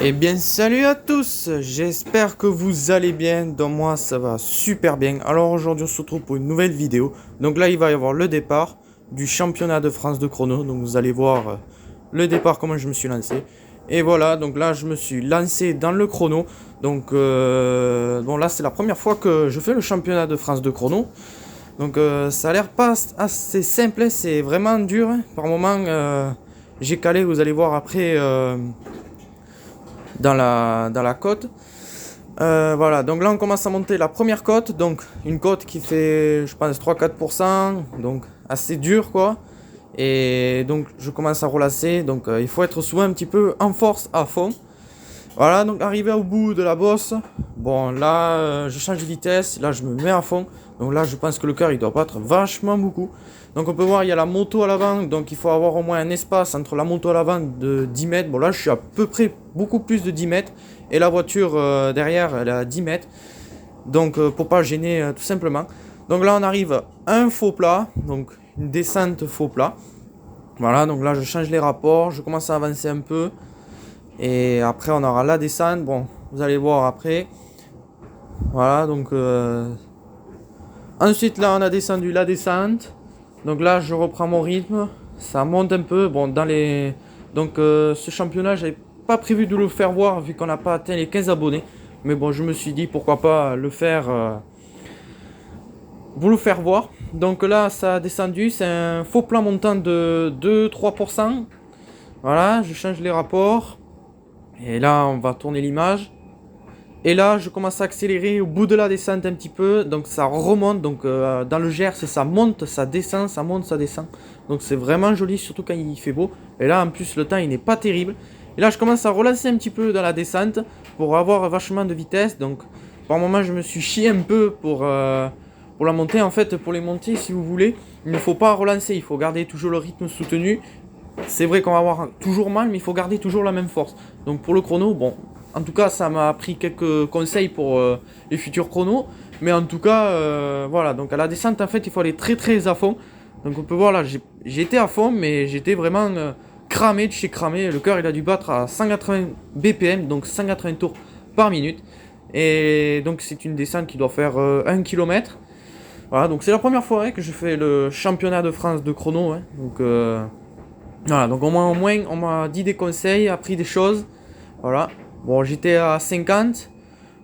Eh bien, salut à tous, j'espère que vous allez bien, donc moi ça va super bien. Alors aujourd'hui on se retrouve pour une nouvelle vidéo. Donc là il va y avoir le départ du championnat de France de chrono, donc vous allez voir le départ, comment je me suis lancé. Et voilà, donc là je me suis lancé dans le chrono. Donc bon là c'est la première fois que je fais le championnat de France de chrono. Donc ça a l'air pas assez simple, hein, c'est vraiment dur, hein. Par moment j'ai calé, vous allez voir après dans la côte. Voilà, donc là on commence à monter la première côte, donc une côte qui fait je pense 3-4%, donc assez dur quoi. Et donc je commence à relasser, donc il faut être souvent un petit peu en force à fond. Voilà, donc arrivé au bout de la bosse, bon là je change de vitesse, là je me mets à fond. Donc là je pense que le cœur il doit battre vachement beaucoup. Donc on peut voir il y a la moto à l'avant, donc il faut avoir au moins un espace entre la moto à l'avant de 10 mètres. Bon là je suis à peu près beaucoup plus de 10 mètres. Et la voiture derrière elle est à 10 mètres. Donc pour pas gêner tout simplement. Donc là on arrive à un faux plat, donc une descente faux plat. Voilà, donc là je change les rapports, je commence à avancer un peu. Et après on aura la descente, bon vous allez voir après. Voilà, donc ensuite là on a descendu la descente. Donc là je reprends mon rythme, ça monte un peu. Bon dans les. Donc ce championnat j'avais pas prévu de le faire voir vu qu'on n'a pas atteint les 15 abonnés. Mais bon je me suis dit pourquoi pas le faire. Vous le faire voir. Donc là ça a descendu, c'est un faux plan montant de 2-3%. Voilà, je change les rapports. Et là on va tourner l'image. Et là, je commence à accélérer au bout de la descente un petit peu, donc ça remonte, donc dans le Gers, ça monte, ça descend, ça monte, ça descend. Donc c'est vraiment joli, surtout quand il fait beau. Et là, en plus, le temps, il n'est pas terrible. Et là, je commence à relancer un petit peu dans la descente pour avoir vachement de vitesse. Donc, par moment, je me suis chié un peu pour la montée. En fait, pour les montées, si vous voulez, il ne faut pas relancer, il faut garder toujours le rythme soutenu. C'est vrai qu'on va avoir toujours mal, mais il faut garder toujours la même force. Donc pour le chrono, bon, en tout cas, ça m'a appris quelques conseils pour les futurs chronos. Mais en tout cas, voilà. Donc à la descente, en fait, il faut aller très très à fond. Donc on peut voir là, j'étais à fond, mais j'étais vraiment cramé de chez cramé. Le cœur, il a dû battre à 180 BPM, donc 180 tours par minute. Et donc c'est une descente qui doit faire 1 km. Voilà, donc c'est la première fois que je fais le championnat de France de chrono, hein. Donc voilà, donc au moins on m'a dit des conseils, appris des choses. Voilà. Bon, j'étais à 50.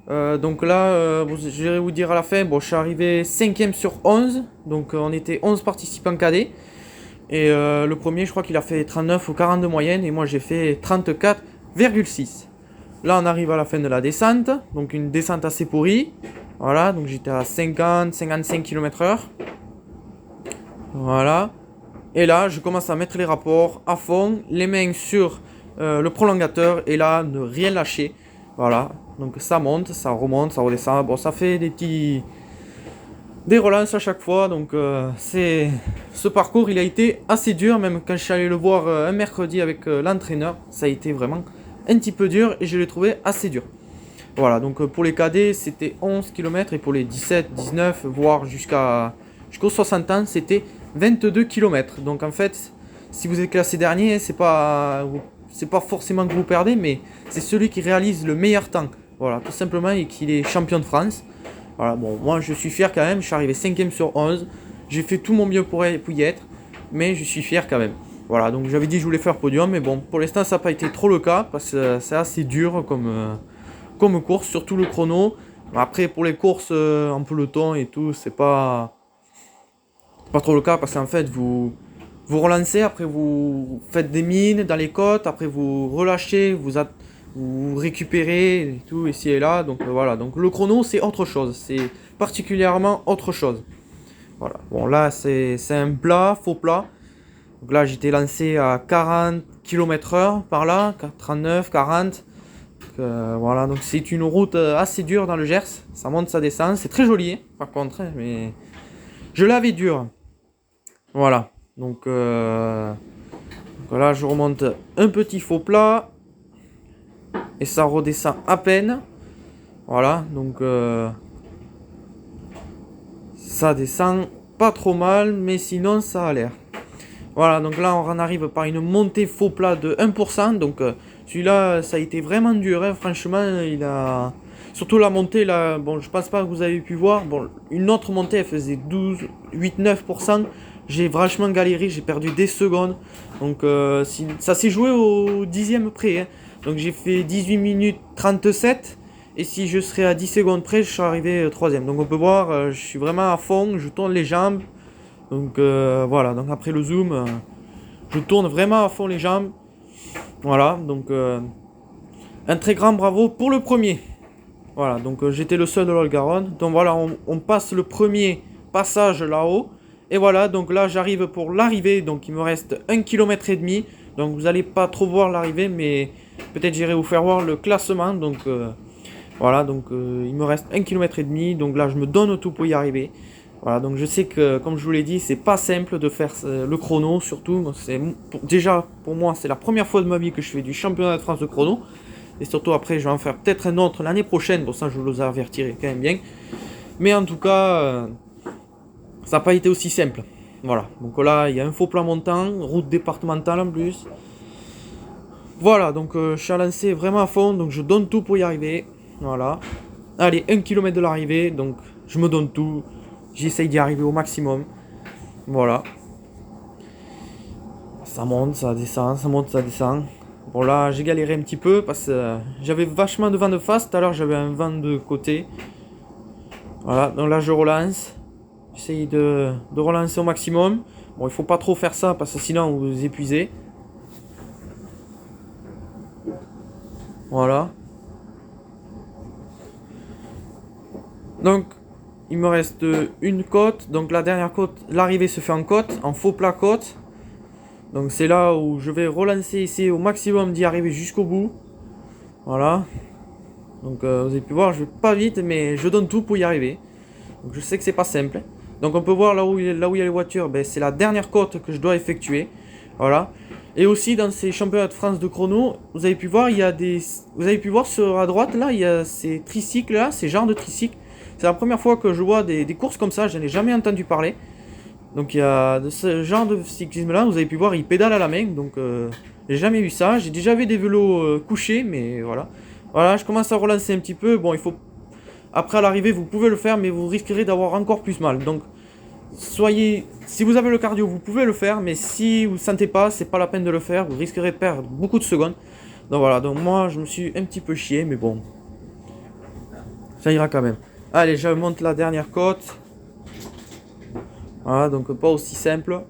Donc là, bon, je vais vous dire à la fin, bon, je suis arrivé 5ème sur 11. Donc on était 11 participants cadets. Et le premier, je crois qu'il a fait 39 ou 40 de moyenne. Et moi, j'ai fait 34,6. Là, on arrive à la fin de la descente. Donc une descente assez pourrie. Voilà, donc j'étais à 50-55 km/h. Voilà. Et là, je commence à mettre les rapports à fond, les mains sur le prolongateur et là, ne rien lâcher. Voilà. Donc ça monte, ça remonte, ça redescend. Bon, ça fait des relances à chaque fois. Donc ce parcours, il a été assez dur. Même quand je suis allé le voir un mercredi avec l'entraîneur, ça a été vraiment un petit peu dur et je l'ai trouvé assez dur. Voilà, donc pour les cadets, c'était 11 km et pour les 17, 19, voire jusqu'aux 60 ans, c'était 22 km. Donc en fait, si vous êtes classé dernier, c'est pas forcément que vous perdez, mais c'est celui qui réalise le meilleur temps. Voilà, tout simplement, et qu'il est champion de France. Voilà, bon, moi je suis fier quand même, je suis arrivé 5ème sur 11. J'ai fait tout mon mieux pour y être, mais je suis fier quand même. Voilà, donc j'avais dit que je voulais faire podium, mais bon, pour l'instant ça n'a pas été trop le cas, parce que c'est assez dur comme course, surtout le chrono. Après, pour les courses en peloton et tout, c'est pas trop le cas parce qu'en fait, vous relancez, après vous faites des mines dans les côtes, après vous relâchez, vous récupérez et tout ici et là. Donc voilà, donc le chrono c'est autre chose, c'est particulièrement autre chose. Voilà, bon là c'est un plat, faux plat. Donc là j'étais lancé à 40 km/h par là, 39, 40. Voilà, donc c'est une route assez dure dans le Gers. Ça monte, ça descend. C'est très joli, hein, par contre, hein, mais je l'avais dur. Voilà. Donc voilà, je remonte un petit faux plat et ça redescend à peine. Voilà, donc ça descend pas trop mal, mais sinon ça a l'air. Voilà, donc là on en arrive par une montée faux plat de 1%. Donc celui-là, ça a été vraiment dur, hein. Franchement, il a... Surtout la montée, là, bon, je pense pas que vous avez pu voir. Bon, une autre montée, elle faisait 12, 8, 9%. J'ai vachement galéré, j'ai perdu des secondes. Donc ça s'est joué au 10e près, hein. Donc j'ai fait 18 minutes 37. Et si je serais à 10 secondes près, je serais arrivé 3e. Donc on peut voir, je suis vraiment à fond, je tourne les jambes. Donc voilà, donc après le zoom, je tourne vraiment à fond les jambes. Voilà, donc un très grand bravo pour le premier. Voilà, donc j'étais le seul de l'Olgaronne. Donc voilà, on passe le premier passage là-haut. Et voilà, donc là j'arrive pour l'arrivée. Donc il me reste 1,5 km. Donc vous n'allez pas trop voir l'arrivée, mais peut-être j'irai vous faire voir le classement. Donc voilà, donc il me reste 1,5 km. Donc là je me donne tout pour y arriver. Voilà, donc je sais que, comme je vous l'ai dit, c'est pas simple de faire le chrono, surtout. Déjà, pour moi, c'est la première fois de ma vie que je fais du championnat de France de chrono. Et surtout, après, je vais en faire peut-être un autre l'année prochaine. Bon, ça, je vous avertirai quand même bien. Mais en tout cas, ça n'a pas été aussi simple. Voilà, donc là, il y a un faux plan montant, route départementale en plus. Voilà, donc je suis lancé vraiment à fond, donc je donne tout pour y arriver. Voilà. Allez, 1 km de l'arrivée, donc je me donne tout. J'essaye d'y arriver au maximum. Voilà. Ça monte, ça descend, ça monte, ça descend. Bon là, j'ai galéré un petit peu parce que j'avais vachement de vent de face. Tout à l'heure, j'avais un vent de côté. Voilà, donc là, je relance. J'essaye de relancer au maximum. Bon, il faut pas trop faire ça parce que sinon, vous vous épuisez. Voilà. Donc, il me reste une côte. Donc la dernière côte, l'arrivée se fait en côte, en faux plat côte. Donc c'est là où je vais relancer, essayer au maximum d'y arriver jusqu'au bout. Voilà. Donc vous avez pu voir, je vais pas vite, mais je donne tout pour y arriver. Donc je sais que c'est pas simple. Donc on peut voir là où il y a les voitures, ben, c'est la dernière côte que je dois effectuer. Voilà. Et aussi dans ces championnats de France de chrono, vous avez pu voir, il y a des... Vous avez pu voir sur à droite là, il y a ces tricycles là, ces genres de tricycles. C'est la première fois que je vois des courses comme ça, je n'en ai jamais entendu parler. Donc il y a de ce genre de cyclisme là, vous avez pu voir, ils pédalent à la main. Donc j'ai jamais vu ça. J'ai déjà vu des vélos couchés, mais voilà. Voilà, je commence à relancer un petit peu. Bon, il faut... Après à l'arrivée, vous pouvez le faire, mais vous risquerez d'avoir encore plus mal. Donc soyez... Si vous avez le cardio, vous pouvez le faire, mais si vous ne sentez pas, c'est pas la peine de le faire. Vous risquerez de perdre beaucoup de secondes. Donc voilà, donc moi je me suis un petit peu chié, mais bon. Ça ira quand même. Allez, je monte la dernière côte. Voilà, donc pas aussi simple.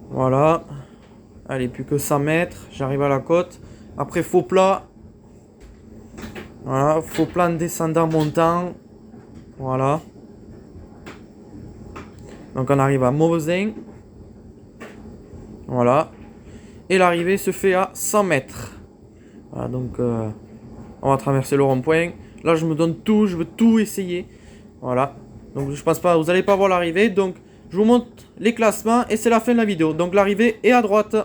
Voilà. Allez, plus que 100 mètres. J'arrive à la côte. Après, faux plat. Voilà, faux plat descendant montant. Voilà. Donc on arrive à Mauvesin. Voilà. Et l'arrivée se fait à 100 mètres. Voilà, donc on va traverser le rond-point. Là, je me donne tout, je veux tout essayer. Voilà. Donc je pense pas, vous n'allez pas voir l'arrivée. Donc je vous montre les classements et c'est la fin de la vidéo. Donc l'arrivée est à droite.